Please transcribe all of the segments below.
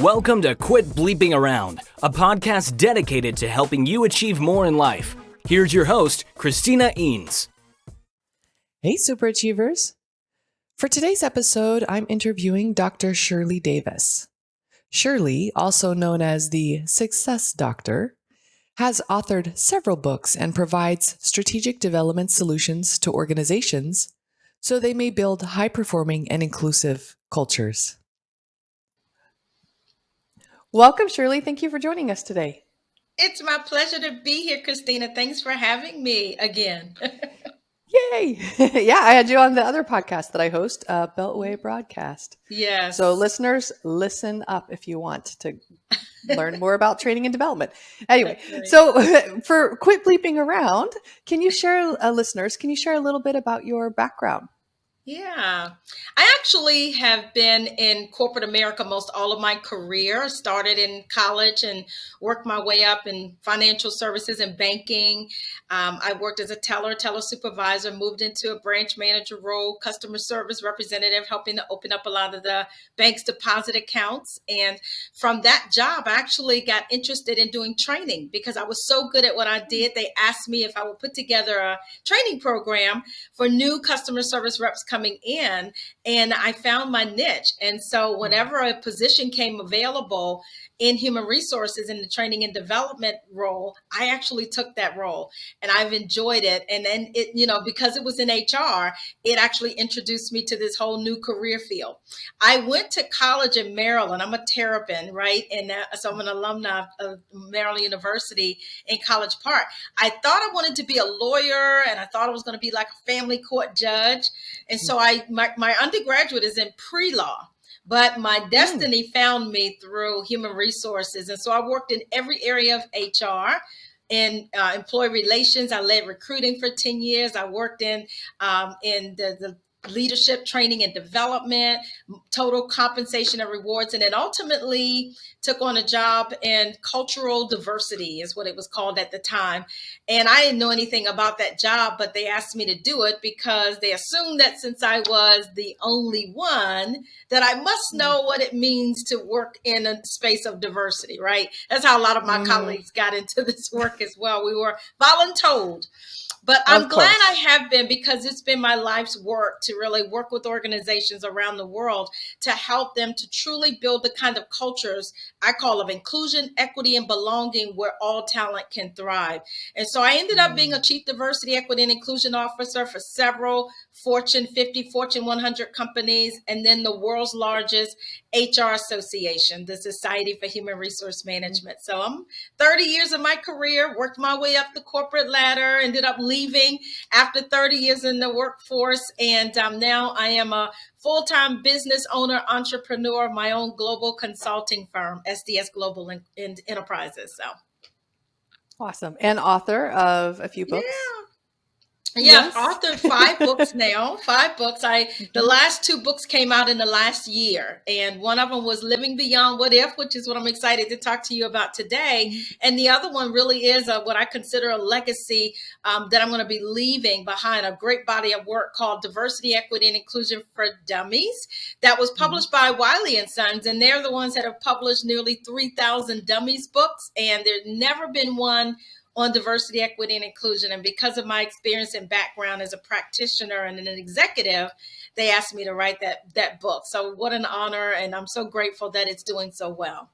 Welcome to Quit Bleeping Around, a podcast dedicated to helping you achieve more in life. Here's your host, Christina Eanes. Hey, superachievers. For today's episode, I'm interviewing Dr. Shirley Davis. Shirley, also known as the Success Doctor, has authored several books and provides strategic development solutions to organizations so they may build high-performing and inclusive cultures. Welcome, Shirley. Thank you for joining us today. It's my pleasure to be here, Christina. Thanks for having me again. Yay! Yeah, I had you on the other podcast that I host, Beltway Broadcast. Yes. So listeners, listen up if you want to learn more about training and development. Anyway, so for Quit Bleeping Around, can you share, listeners, can you share a little bit about your background? Yeah, I actually have been in corporate America most all of my career. Started in college and worked my way up in financial services and banking. I worked as a teller supervisor, moved into a branch manager role, customer service representative, helping to open up a lot of the bank's deposit accounts. And from that job, I actually got interested in doing training because I was so good at what I did. They asked me if I would put together a training program for new customer service reps coming in, and I found my niche. And so whenever a position came available in human resources in the training and development role, I actually took that role and I've enjoyed it. And then it, because it was in HR, it actually introduced me to this whole new career field. I went to college in Maryland. I'm a Terrapin, right? And so I'm an alumni of Maryland University in College Park. I thought I wanted to be a lawyer and I thought I was going to be like a family court judge. And so my undergraduate is in pre-law. But my destiny found me through human resources. And so I worked in every area of HR. In employee relations, I led recruiting for 10 years. I worked in the leadership training and development, total compensation and rewards, and then ultimately took on a job in cultural diversity is what it was called at the time. And I didn't know anything about that job, but they asked me to do it because they assumed that since I was the only one, that I must know what it means to work in a space of diversity, right? That's how a lot of my colleagues got into this work as well. We were voluntold. But I'm glad I have been because it's been my life's work to really work with organizations around the world to help them to truly build the kind of cultures I call of inclusion, equity, and belonging where all talent can thrive. And so I ended up being a chief diversity, equity, and inclusion officer for several Fortune 50, Fortune 100 companies, and then the world's largest HR association, the Society for Human Resource Management. So I'm 30 years of my career, worked my way up the corporate ladder, ended up leaving after 30 years in the workforce. And now I am a full-time business owner, entrepreneur of my own global consulting firm, SDS Global Enterprises. So Awesome. And author of a few books. Yeah, I've authored 5 books now, 5 books. The last 2 books came out in the last year. And one of them was Living Beyond What If, which is what I'm excited to talk to you about today. And the other one really is what I consider a legacy that I'm going to be leaving behind, a great body of work called Diversity, Equity, and Inclusion for Dummies that was published by Wiley and Sons. And they're the ones that have published nearly 3,000 dummies books. And there's never been one on diversity, equity, and inclusion. And because of my experience and background as a practitioner and an executive, they asked me to write that book. So what an honor. And I'm so grateful that it's doing so well.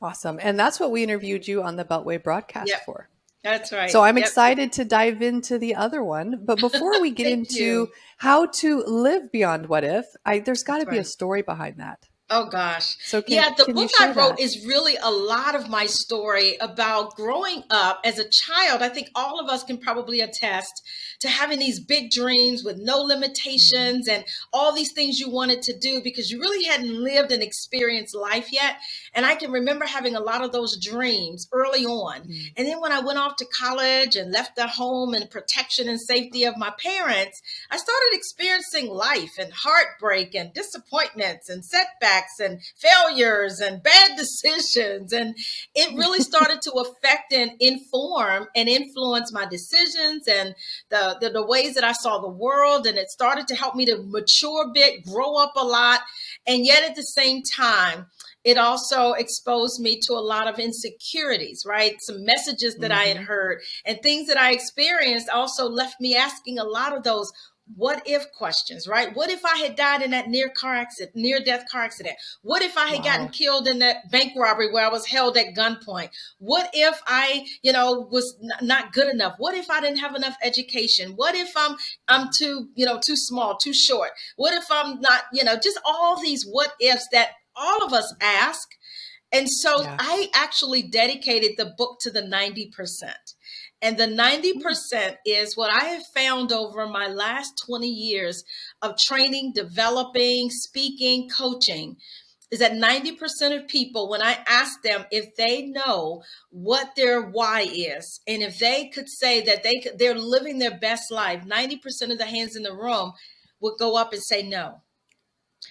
Awesome. And that's what we interviewed you on the Beltway broadcast for. That's right. So I'm excited to dive into the other one. But before we get into how to live beyond what if, there's got to be a story behind that. Oh, gosh. So the book I wrote is really a lot of my story about growing up as a child. I think all of us can probably attest to having these big dreams with no limitations and all these things you wanted to do because you really hadn't lived and experienced life yet. And I can remember having a lot of those dreams early on. And then when I went off to college and left the home and protection and safety of my parents, I started experiencing life and heartbreak and disappointments and setbacks and failures and bad decisions. And it really started to affect and inform and influence my decisions and the ways that I saw the world. And it started to help me to mature a bit, grow up a lot. And yet at the same time, it also exposed me to a lot of insecurities, right? Some messages that I had heard and things that I experienced also left me asking a lot of those what if questions, right? What if I had died in that near death car accident? What if I had gotten killed in that bank robbery where I was held at gunpoint? What if I, was not good enough? What if I didn't have enough education? What if I'm too small, too short? What if I'm not, just all these what ifs that all of us ask. And so I actually dedicated the book to the 90%. And the 90% is what I have found over my last 20 years of training, developing, speaking, coaching, is that 90% of people, when I ask them if they know what their why is, and if they could say that they're living their best life, 90% of the hands in the room would go up and say no.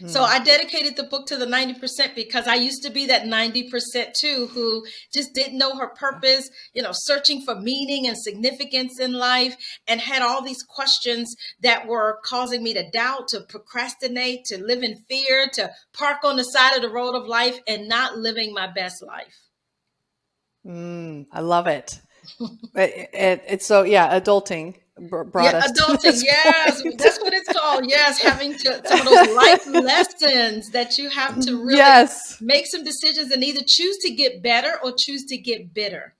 So I dedicated the book to the 90% because I used to be that 90% too, who just didn't know her purpose, searching for meaning and significance in life, and had all these questions that were causing me to doubt, to procrastinate, to live in fear, to park on the side of the road of life and not living my best life. I love it. It's so, adulting brought us adulting, to this yes, point. That's what it's called. Yes, having some of those life lessons that you have to really make some decisions and either choose to get better or choose to get bitter.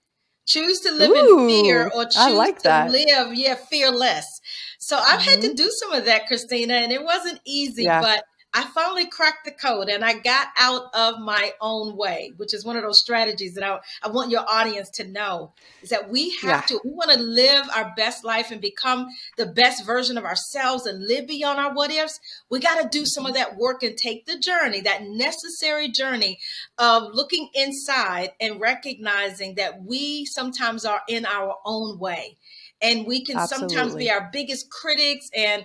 Choose to live in fear or choose to live, fearless. So I've had to do some of that, Christina, and it wasn't easy, but I finally cracked the code and I got out of my own way, which is one of those strategies that I want your audience to know, is that we have to, we want to live our best life and become the best version of ourselves and live beyond our what ifs. We got to do some of that work and take the journey, that necessary journey of looking inside and recognizing that we sometimes are in our own way. And we can sometimes be our biggest critics, and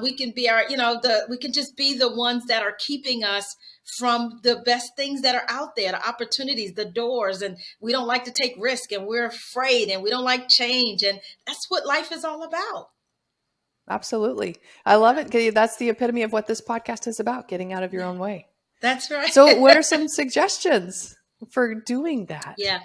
we can be we can just be the ones that are keeping us from the best things that are out there, the opportunities, the doors, and we don't like to take risk, and we're afraid, and we don't like change, and that's what life is all about. Absolutely. I love it. That's the epitome of what this podcast is about, getting out of your own way. That's right. So what are some suggestions for doing that? Yeah.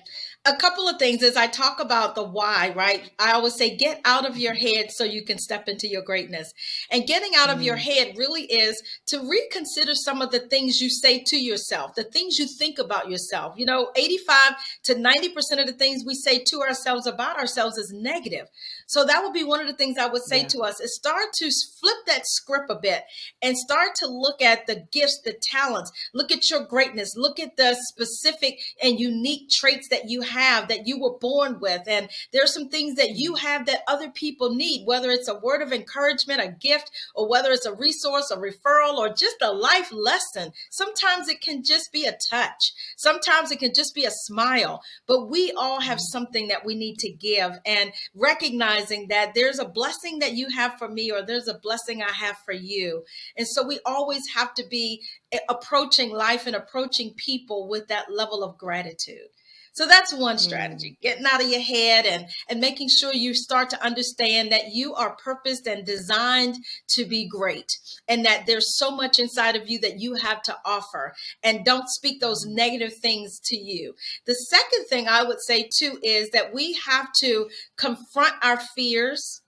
A couple of things as I talk about the why, right? I always say, get out of your head so you can step into your greatness. And getting out of your head really is to reconsider some of the things you say to yourself, the things you think about yourself. 85 to 90% of the things we say to ourselves about ourselves is negative. So that would be one of the things I would say to us, is start to flip that script a bit and start to look at the gifts, the talents, look at your greatness, look at the specific and unique traits that you have, that you were born with. And there are some things that you have that other people need, whether it's a word of encouragement, a gift, or whether it's a resource, a referral, or just a life lesson. Sometimes it can just be a touch. Sometimes it can just be a smile, but we all have something that we need to give, and recognizing that there's a blessing that you have for me, or there's a blessing I have for you. And so we always have to be approaching life and approaching people with that level of gratitude. So that's one strategy, getting out of your head and making sure you start to understand that you are purposed and designed to be great, and that there's so much inside of you that you have to offer, and don't speak those negative things to you. The second thing I would say too is that we have to confront our fears,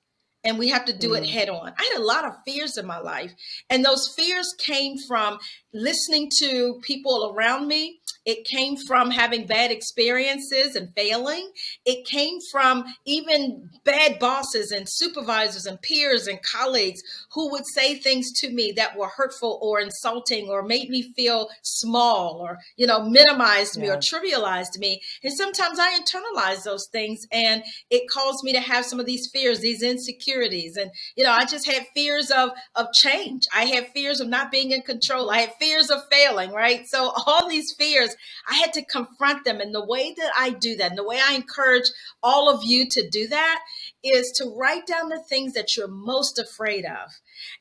and we have to do it head on. I had a lot of fears in my life, and those fears came from listening to people around me. It came from having bad experiences and failing. It came from even bad bosses and supervisors and peers and colleagues who would say things to me that were hurtful or insulting or made me feel small, or, minimized me or trivialized me. And sometimes I internalized those things, and it caused me to have some of these fears, these insecurities. And, I just had fears of change. I had fears of not being in control. I had fears of failing, right? So all these fears, I had to confront them. And the way that I do that, and the way I encourage all of you to do that, is to write down the things that you're most afraid of.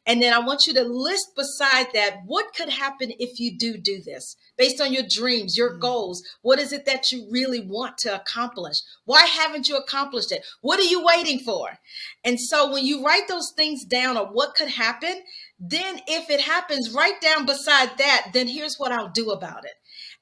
And then I want you to list beside that, what could happen if you do this? Based on your dreams, your goals, what is it that you really want to accomplish? Why haven't you accomplished it? What are you waiting for? And so when you write those things down, or what could happen, Then if it happens right down beside that, then here's what I'll do about it.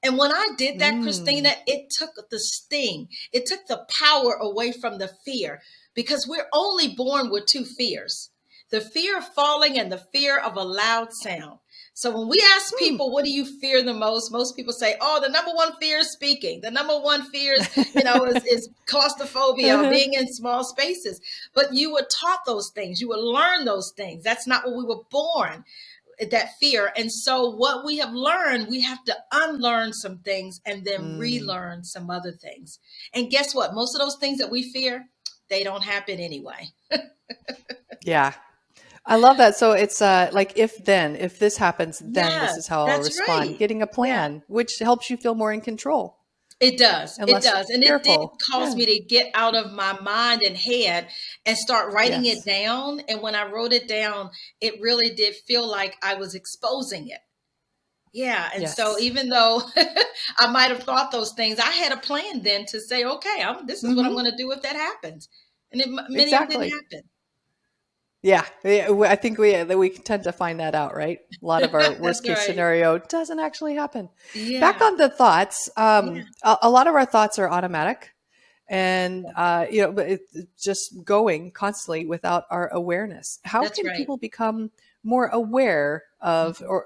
And when I did that, Christina, it took the sting. It took the power away from the fear, because we're only born with two fears: the fear of falling and the fear of a loud sound. So when we ask people, what do you fear the most people say, oh, the number one fear is speaking. The number one fear is claustrophobia or being in small spaces. But you were taught those things. You were learned those things. That's not what we were born, that fear. And so what we have learned, we have to unlearn some things and then relearn some other things. And guess what? Most of those things that we fear, they don't happen anyway. Yeah. I love that. So it's like, if this happens, then this is how I'll respond. Right. Getting a plan, which helps you feel more in control. It does. And It less does. And it did fearful. cause me to get out of my mind and head and start writing Yes. it down. And when I wrote it down, it really did feel like I was exposing it. Yeah. And Yes. so even though I might have thought those things, I had a plan then to say, okay, this is what I'm going to do if that happens. And many of them didn't happen. Yeah, I think we tend to find that out, right? A lot of our worst case scenario doesn't actually happen. Yeah. Back on the thoughts, a lot of our thoughts are automatic, and but it's just going constantly without our awareness. How can people become more aware of or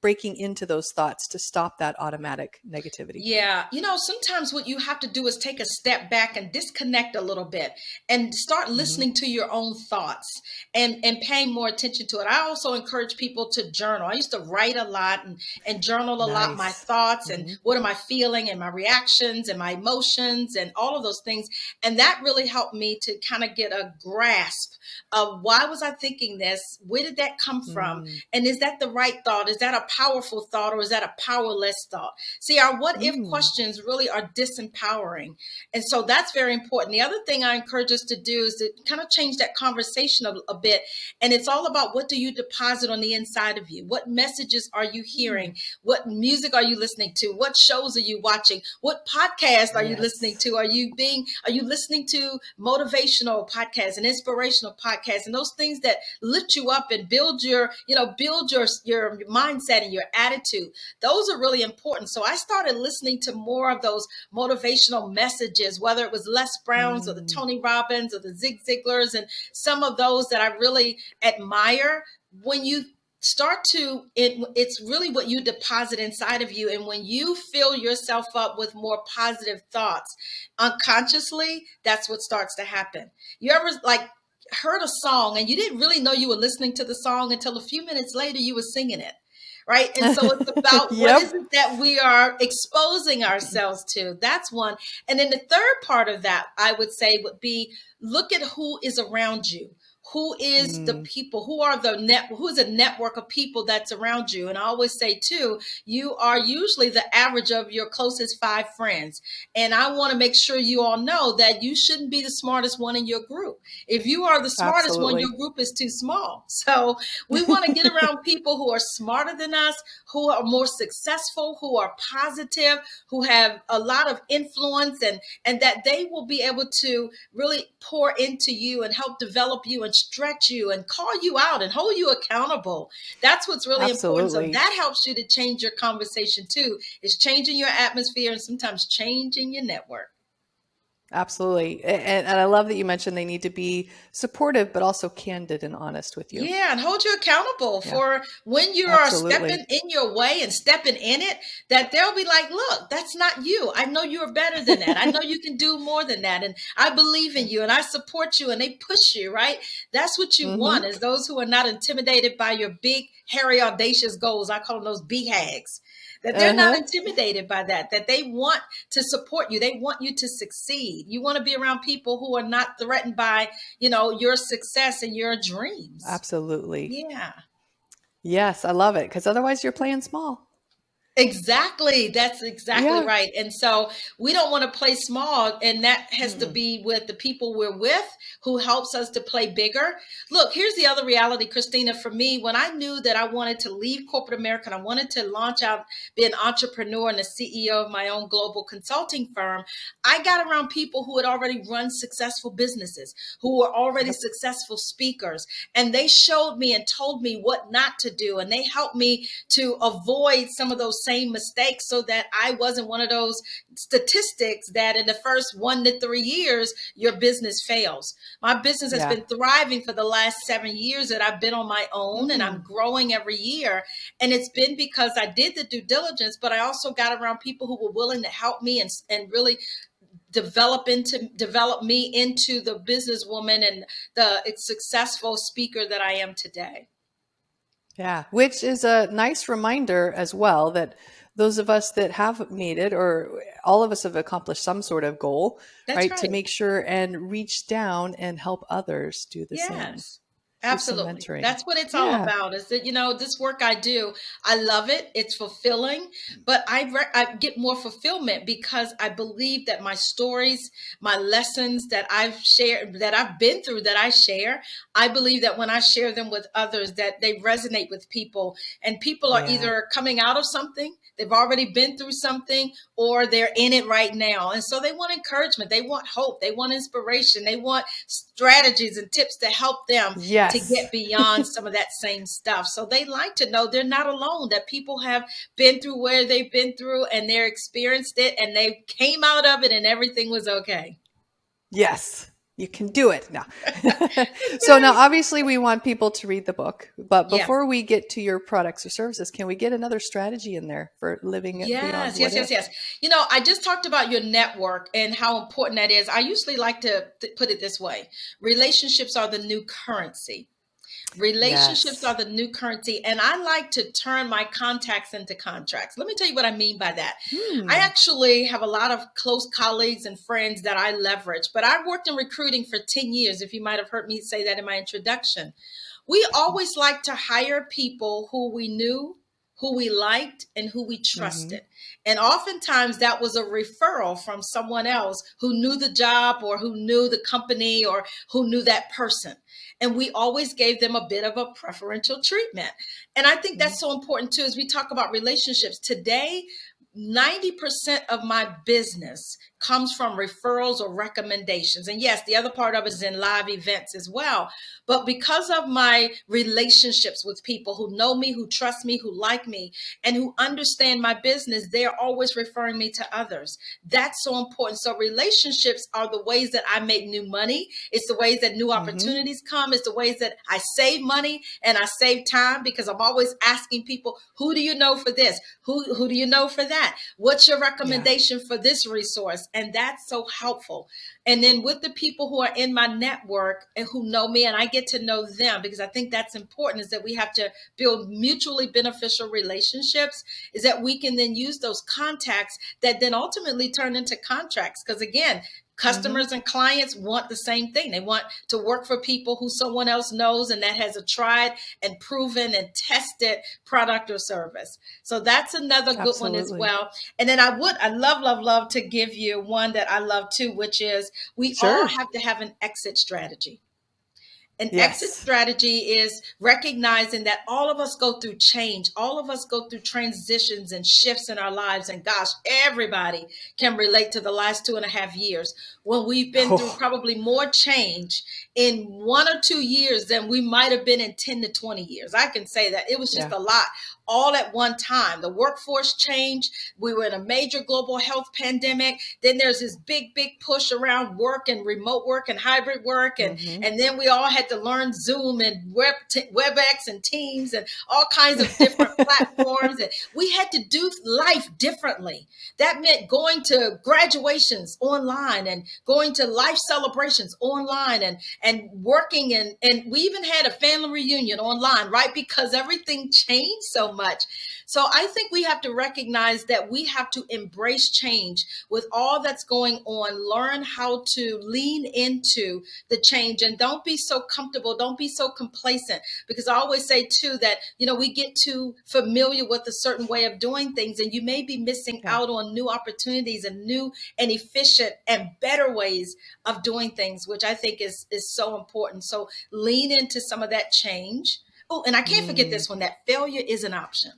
breaking into those thoughts to stop that automatic negativity? Yeah. Sometimes what you have to do is take a step back and disconnect a little bit and start listening to your own thoughts and paying more attention to it. I also encourage people to journal. I used to write a lot and journal a lot, my thoughts and what am I feeling and my reactions and my emotions and all of those things. And that really helped me to kind of get a grasp of, why was I thinking this? Where did that come from? And is that the right thought? Is that a powerful thought, or is that a powerless thought? See, our what if questions really are disempowering. And so that's very important. The other thing I encourage us to do is to kind of change that conversation a bit. And it's all about, what do you deposit on the inside of you? What messages are you hearing? What music are you listening to? What shows are you watching? What podcast are you listening to? Are you listening to motivational podcasts and inspirational podcasts and those things that lift you up and build your mindset and your attitude? Those are really important. So I started listening to more of those motivational messages, whether it was Les Brown's or the Tony Robbins or the Zig Ziglars, and some of those that I really admire. When you start to, it's really what you deposit inside of you. And when you fill yourself up with more positive thoughts unconsciously, that's what starts to happen. You ever heard a song and you didn't really know you were listening to the song until a few minutes later you were singing it, right? And so it's about what is it that we are exposing ourselves to? That's one. And then the third part of that, I would say, would be, look at who is around you. Who is the people? Who is a network of people that's around you? And I always say too, you are usually the average of your closest 5 friends. And I want to make sure you all know that you shouldn't be the smartest one in your group. If you are the smartest one, your group is too small. So we want to get around people who are smarter than us, who are more successful, who are positive, who have a lot of influence, and that they will be able to really pour into you and help develop you and stretch you and call you out and hold you accountable. That's what's really important. So that helps you to change your conversation too. It's changing your atmosphere and sometimes changing your network. Absolutely. And I love that you mentioned they need to be supportive, but also candid and honest with you. Yeah, and hold you accountable for when you are stepping in your way and stepping in it, that they'll be like, look, that's not you. I know you're better than that. I know you can do more than that. And I believe in you and I support you, and they push you, right? That's what you want, is those who are not intimidated by your big, hairy, audacious goals. I call them those BHAGs. That they're not intimidated by that they want to support you. They want you to succeed. You want to be around people who are not threatened by, your success and your dreams. Absolutely. Yeah. Yes, I love it. Because otherwise you're playing small. Exactly. That's exactly Yeah. right. And so we don't want to play small, and that has to Mm-mm. be with the people we're with who helps us to play bigger. Look, here's the other reality, Christina. For me, when I knew that I wanted to leave corporate America and I wanted to launch out, be an entrepreneur and the CEO of my own global consulting firm, I got around people who had already run successful businesses, who were already Yep. successful speakers, and they showed me and told me what not to do, and they helped me to avoid some of those same mistakes so that I wasn't one of those statistics that in the first 1 to 3 years, your business fails. My business has Yeah. been thriving for the last 7 years that I've been on my own, and I'm Mm. growing every year. And it's been because I did the due diligence, but I also got around people who were willing to help me and really develop me into the businesswoman and the successful speaker that I am today. Yeah, which is a nice reminder as well that those of us that have made it, or all of us have accomplished some sort of goal, That's right, to right. make sure and reach down and help others do the same Yes, through some absolutely. mentoring. That's what it's all Yeah. about. Is that, this work I do, I love it. It's fulfilling, but I get more fulfillment because I believe that my stories, my lessons that I've shared, that I've been through, that I share, I believe that when I share them with others, that they resonate with people, and people are Yeah. either coming out of something, they've already been through something, or they're in it right now. And so they want encouragement, they want hope, they want inspiration, they want strategies and tips to help them to Yes. get beyond some of that same stuff. So they like to know they're not alone, that people have been through where they've been through and they're experienced it and they came out of it and everything was okay. Yes. You can do it now. That's So now right. obviously we want people to read the book, but Yeah. before we get to your products or services, can we get another strategy in there for living it beyond Yes, yes, what yes, if? yes. I just talked about your network and how important that is. I usually like to put it this way: relationships are the new currency. Relationships are Yes. the new currency, and I like to turn my contacts into contracts. Let me tell you what I mean by that. I Hmm. actually have a lot of close colleagues and friends that I leverage, but I've worked in recruiting for 10 years, if you might have heard me say that in my introduction. We always like to hire people who we knew, who we liked, and who we Mm-hmm. trusted. And oftentimes that was a referral from someone else who knew the job or who knew the company or who knew that person. And we always gave them a bit of a preferential treatment. And I think that's so important too, as we talk about relationships. Today, 90% of my business comes from referrals or recommendations. And yes, the other part of it is in live events as well. But because of my relationships with people who know me, who trust me, who like me, and who understand my business, they're always referring me to others. That's so important. So relationships are the ways that I make new money. It's the ways that new Mm-hmm. opportunities come. It's the ways that I save money and I save time, because I'm always asking people, who do you know for this? Who do you know for that? What's your Yeah. recommendation for this resource? And that's so helpful. And then with the people who are in my network and who know me, and I get to know them, because I think that's important, is that we have to build mutually beneficial relationships, is that we can then use those contacts that then ultimately turn into contracts. Because again, Mm-hmm. customers and clients want the same thing. They want to work for people who someone else knows and that has a tried and proven and tested product or service. So that's another good one as Absolutely. well. And then I love, love, love to give you one that I love too, which is we all Sure. have to have an exit strategy. An exit Yes. strategy is recognizing that all of us go through change. All of us go through transitions and shifts in our lives. And gosh, everybody can relate to the last 2.5 years when we've been through Oh. probably more change in 1 or 2 years than we might have been in 10 to 20 years. I can say that it was just Yeah. a lot all at one time. The workforce changed. We were in a major global health pandemic. Then there's this big, big push around work and remote work and hybrid work. And, Mm-hmm. and then we all had to learn Zoom and WebEx and Teams and all kinds of different platforms. And we had to do life differently. That meant going to graduations online and going to life celebrations online and working. And we even had a family reunion online, right? Because everything changed so much. So I think we have to recognize that we have to embrace change with all that's going on, learn how to lean into the change, and don't be so comfortable. Don't be so complacent, because I always say too that, we get too familiar with a certain way of doing things, and you may be missing out on new opportunities and new and efficient and better ways of doing things, which I think is so important. So lean into some of that change. Oh, and I can't forget this one, that failure is an option.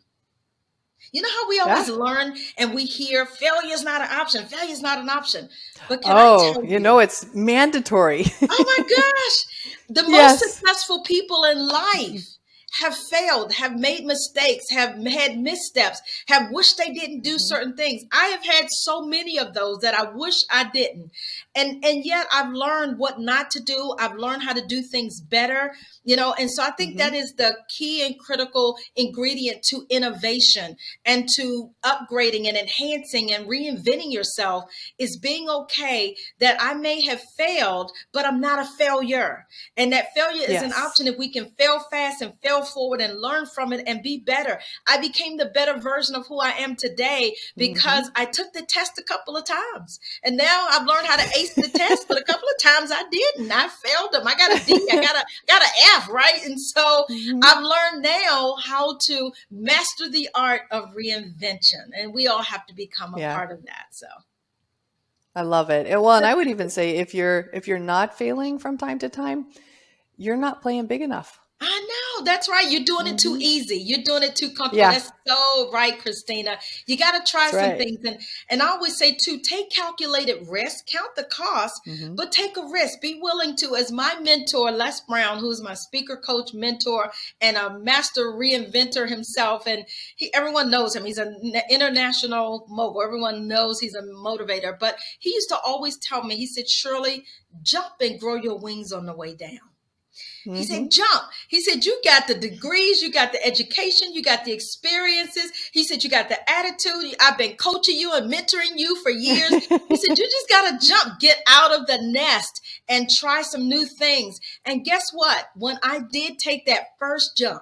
You know how we always learn and we hear failure is not an option. Failure is not an option. But can I tell you, it's mandatory. Oh my gosh. The most successful people in life have failed, have made mistakes, have had missteps, have wished they didn't do certain things. I have had so many of those that I wish I didn't. And yet I've learned what not to do. I've learned how to do things better, and so I think that is the key and critical ingredient to innovation and to upgrading and enhancing and reinventing yourself, is being okay that I may have failed, but I'm not a failure. And that failure is an option if we can fail fast and fail forward and learn from it and be better. I became the better version of who I am today because I took the test a couple of times. And now I've learned how to ace the test, but a couple of times I didn't. I failed them. I got a D. I got an F, right? And so I've learned now how to master the art of reinvention. And we all have to become a part of that. So I love it. Well, and I would even say if you're not failing from time to time, you're not playing big enough. I know. That's right. You're doing it too easy. You're doing it too comfortable. Yeah. That's so right, Christina. You got to try some things. And I always say too, take calculated risk, count the cost, but take a risk. Be willing to, as my mentor, Les Brown, who's my speaker coach mentor and a master reinventor himself. And everyone knows him. He's an international mogul. Everyone knows he's a motivator. But he used to always tell me, he said, Shirley, jump and grow your wings on the way down. He said, jump. He said, you got the degrees, you got the education, you got the experiences. He said, you got the attitude. I've been coaching you and mentoring you for years. He said, you just got to jump, get out of the nest and try some new things. And guess what? When I did take that first jump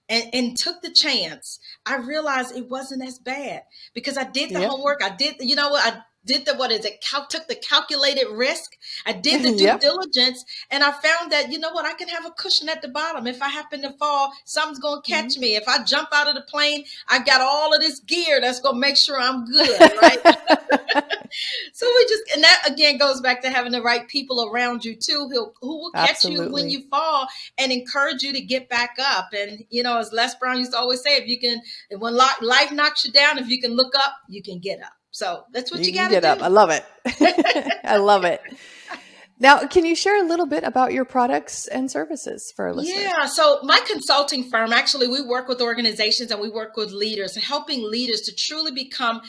and took the chance, I realized it wasn't as bad because I did the homework. I did, I did took the calculated risk. I did the due diligence, and I found that, I can have a cushion at the bottom. If I happen to fall, something's going to catch me. If I jump out of the plane, I got all of this gear that's going to make sure I'm good, right? So and that again goes back to having the right people around you too, who will catch you when you fall and encourage you to get back up. And, as Les Brown used to always say, when life knocks you down, if you can look up, you can get up. So that's what you got to do. Get up. I love it. I love it. Now, can you share a little bit about your products and services for our listeners? Yeah. So my consulting firm, actually, we work with organizations and we work with leaders and helping leaders to truly become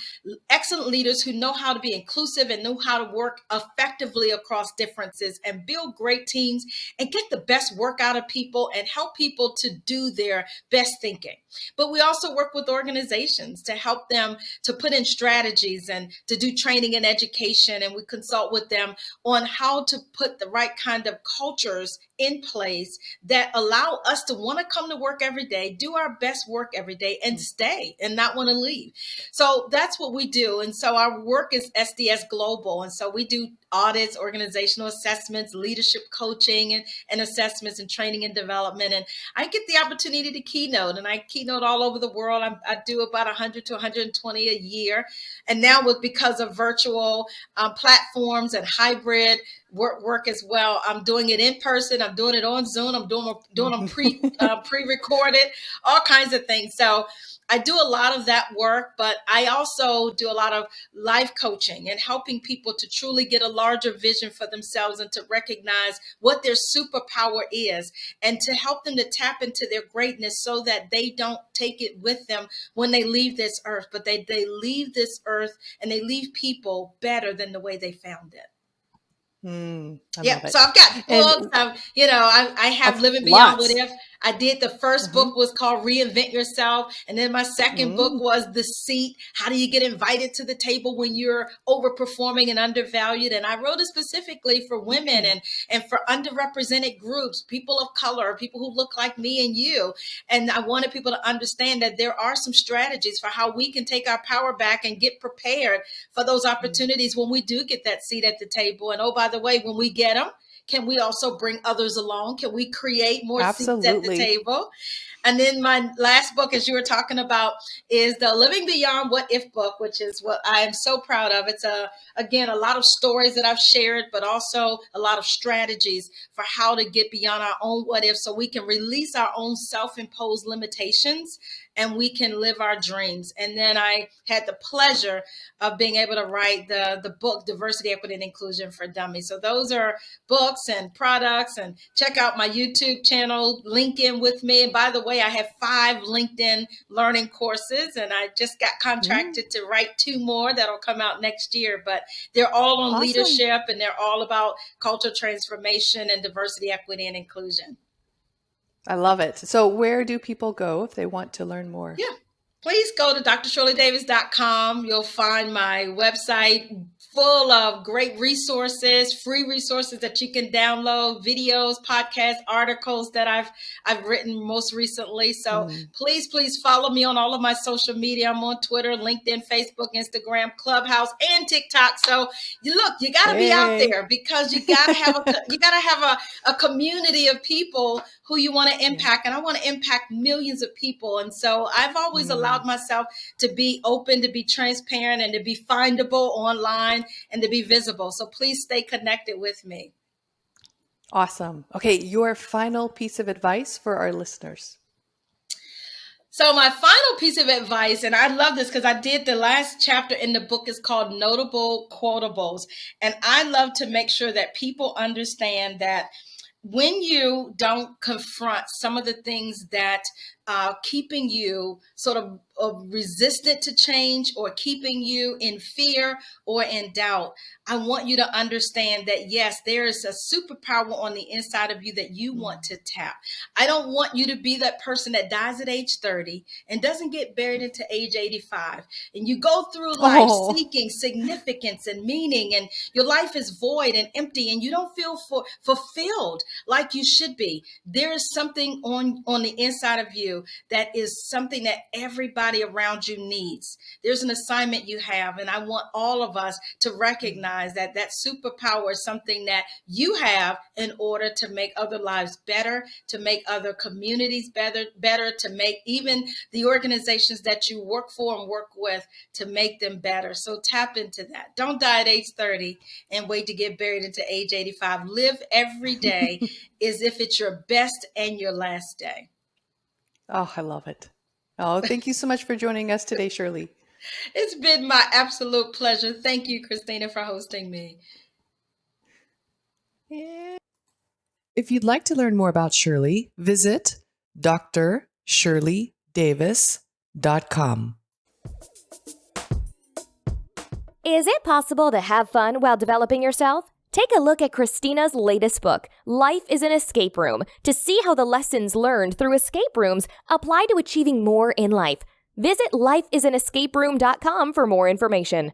excellent leaders who know how to be inclusive and know how to work effectively across differences and build great teams and get the best work out of people and help people to do their best thinking. But we also work with organizations to help them to put in strategies and to do training and education. And we consult with them on how to put the right kind of cultures in place that allow us to want to come to work every day, do our best work every day, and stay and not want to leave. So that's what we do. And so our work is SDS Global. And so we do audits, organizational assessments, leadership coaching, and assessments and training and development. And I get the opportunity to keynote, and I keynote all over the world. I do about 100 to 120 a year. And now because of virtual platforms and hybrid work as well, I'm doing it in person. I'm doing it on Zoom. I'm doing them pre-recorded, all kinds of things. So I do a lot of that work, but I also do a lot of life coaching and helping people to truly get a larger vision for themselves and to recognize what their superpower is and to help them to tap into their greatness so that they don't take it with them when they leave this earth, but they leave this earth and they leave people better than the way they found it. I Yeah, love it. so I've got books. I have Living Beyond What If. I did the first book was called Reinvent Yourself. And then my second book was The Seat. How do you get invited to the table when you're overperforming and undervalued? And I wrote it specifically for women and for underrepresented groups, people of color, people who look like me and you. And I wanted people to understand that there are some strategies for how we can take our power back and get prepared for those opportunities when we do get that seat at the table. And oh, by the way, when we get them, can we also bring others along? Can we create more seats at the table? And then my last book, as you were talking about, is the Living Beyond What If book, which is what I am so proud of. It's, again, a lot of stories that I've shared, but also a lot of strategies for how to get beyond our own what if so we can release our own self-imposed limitations and we can live our dreams. And then I had the pleasure of being able to write the book, Diversity, Equity, and Inclusion for Dummies. So those are books and products. And check out my YouTube channel, link in with me. And by the way, I have 5 LinkedIn learning courses, and I just got contracted to write 2 more that'll come out next year. But they're all on leadership, and they're all about cultural transformation and diversity, equity, and inclusion. I love it. So where do people go if they want to learn more? Yeah, please go to drshirleydavis.com. You'll find my website full of great resources, free resources that you can download, videos, podcasts, articles that I've written most recently. So please follow me on all of my social media. I'm on Twitter, LinkedIn, Facebook, Instagram, Clubhouse, and TikTok. So you got to be out there because you got to have a community of people who you want to impact. And I want to impact millions of people. And so I've always allowed myself to be open, to be transparent, and to be findable online and to be visible. So please stay connected with me. Awesome. Okay, your final piece of advice for our listeners. So my final piece of advice, and I love this because I did the last chapter in the book, is called Notable Quotables. And I love to make sure that people understand that when you don't confront some of the things that keeping you sort of resistant to change or keeping you in fear or in doubt, I want you to understand that, yes, there is a superpower on the inside of you that you want to tap. I don't want you to be that person that dies at age 30 and doesn't get buried into age 85. And you go through life seeking significance and meaning, and your life is void and empty, and you don't feel fulfilled like you should be. There is something on the inside of you that is something that everybody around you needs. There's an assignment you have, and I want all of us to recognize that that superpower is something that you have in order to make other lives better, to make other communities better, to make even the organizations that you work for and work with, to make them better. So tap into that. Don't die at age 30 and wait to get buried into age 85. Live every day as if it's your best and your last day. Oh, I love it. Oh, thank you so much for joining us today, Shirley. It's been my absolute pleasure. Thank you, Christina, for hosting me. If you'd like to learn more about Shirley, visit drshirleydavis.com. Is it possible to have fun while developing yourself? Take a look at Christina's latest book, Life is an Escape Room, to see how the lessons learned through escape rooms apply to achieving more in life. Visit lifeisanescaperoom.com for more information.